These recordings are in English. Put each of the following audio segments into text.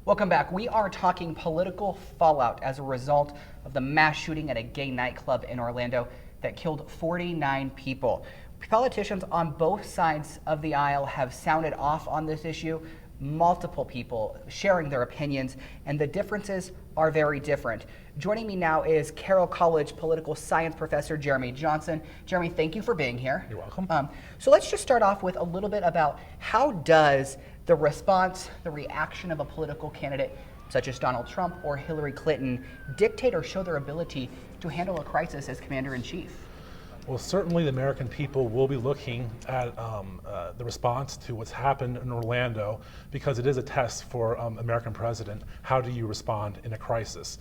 Welcome back. We are talking political fallout as a result of the mass shooting at a gay nightclub in Orlando that killed 49 people. Politicians on both sides of the aisle have sounded off on this issue. Multiple people sharing their opinions, and the differences are very different. Joining me now is Carroll College Political Science professor Jeremy Johnson. Jeremy, thank you for being here. You're welcome. So let's just start off with a little bit about how does the response, the reaction of a political candidate such as Donald Trump or Hillary Clinton dictate or show their ability to handle a crisis as commander-in-chief? Well, certainly the American people will be looking at the response to what's happened in Orlando, because it is a test for American president. How do you respond in a crisis?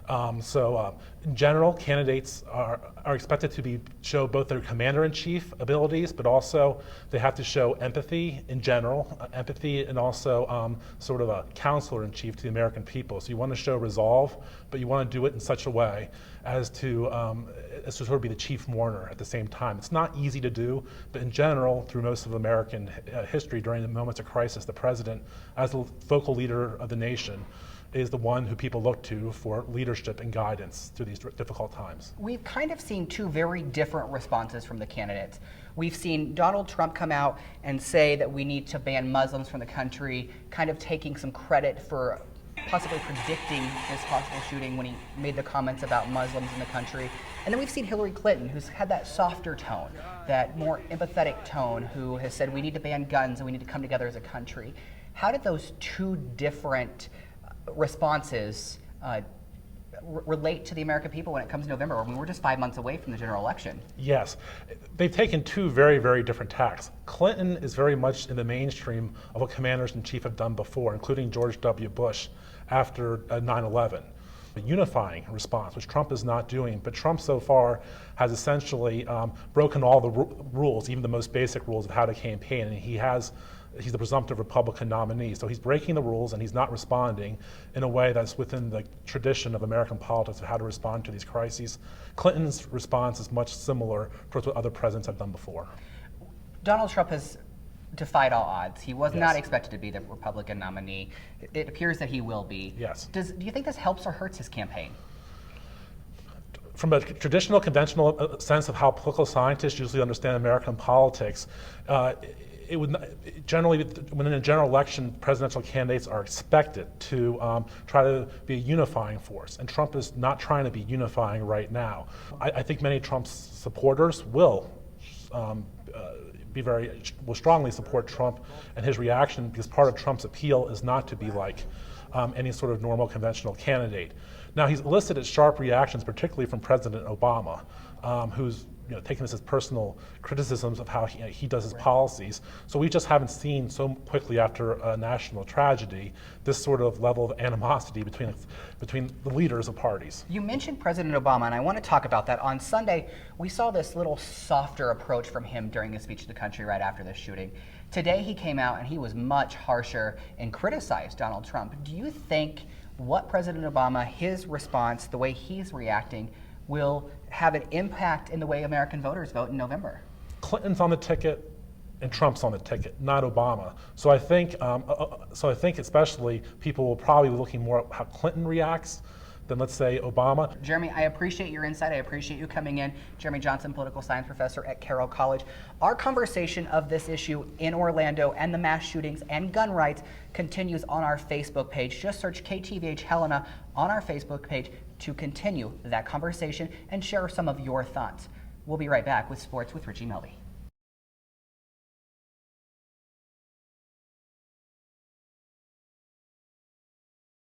In general, candidates are expected to show both their commander-in-chief abilities, but also they have to show empathy in general, empathy and also sort of a counselor-in-chief to the American people. So you want to show resolve, but you want to do it in such a way as to sort of be the chief mourner at the same time. It's not easy to do, but in general, through most of American history, during the moments of crisis, the president, as the focal leader of the nation, is the one who people look to for leadership and guidance through these difficult times. We've kind of seen two very different responses from the candidates. We've seen Donald Trump come out and say that we need to ban Muslims from the country, kind of taking some credit for possibly predicting this possible shooting when he made the comments about Muslims in the country. And then we've seen Hillary Clinton, who's had that softer tone, that more empathetic tone, who has said we need to ban guns and we need to come together as a country. How did those two different responses relate to the American people when it comes to November? I mean, we're just 5 months away from the general election. Yes, they've taken two very, very different tacks. Clinton is very much in the mainstream of what commanders-in-chief have done before, including George W. Bush after 9/11. A unifying response, which Trump is not doing, but Trump so far has essentially broken all the rules, even the most basic rules of how to campaign, and he's the presumptive Republican nominee. So he's breaking the rules and he's not responding in a way that's within the tradition of American politics of how to respond to these crises. Clinton's response is much similar to what other presidents have done before. Donald Trump has defied all odds. He was Yes. not expected to be the Republican nominee. It appears that he will be. Yes. Do you think this helps or hurts his campaign? From a traditional, conventional sense of how political scientists usually understand American politics, it would generally, when in a general election, presidential candidates are expected to try to be a unifying force, and Trump is not trying to be unifying right now. I think many of Trump's supporters will strongly support Trump and his reaction, because part of Trump's appeal is not to be like any sort of normal conventional candidate. Now, he's elicited sharp reactions, particularly from President Obama, who's taking this as personal criticisms of how he does his policies. So we just haven't seen so quickly after a national tragedy this sort of level of animosity between the leaders of parties. You mentioned President Obama, and I want to talk about that. On Sunday, we saw this little softer approach from him during his speech to the country right after the shooting. Today he came out and he was much harsher and criticized Donald Trump. Do you think what President Obama, his response, the way he's reacting, will have an impact in the way American voters vote in November? Clinton's on the ticket and Trump's on the ticket, not Obama. So I think especially people will probably be looking more at how Clinton reacts than, let's say, Obama. Jeremy, I appreciate your insight. I appreciate you coming in. Jeremy Johnson, political science professor at Carroll College. Our conversation of this issue in Orlando and the mass shootings and gun rights continues on our Facebook page. Just search KTVH Helena on our Facebook page to continue that conversation and share some of your thoughts. We'll be right back with Sports with Richie Melby.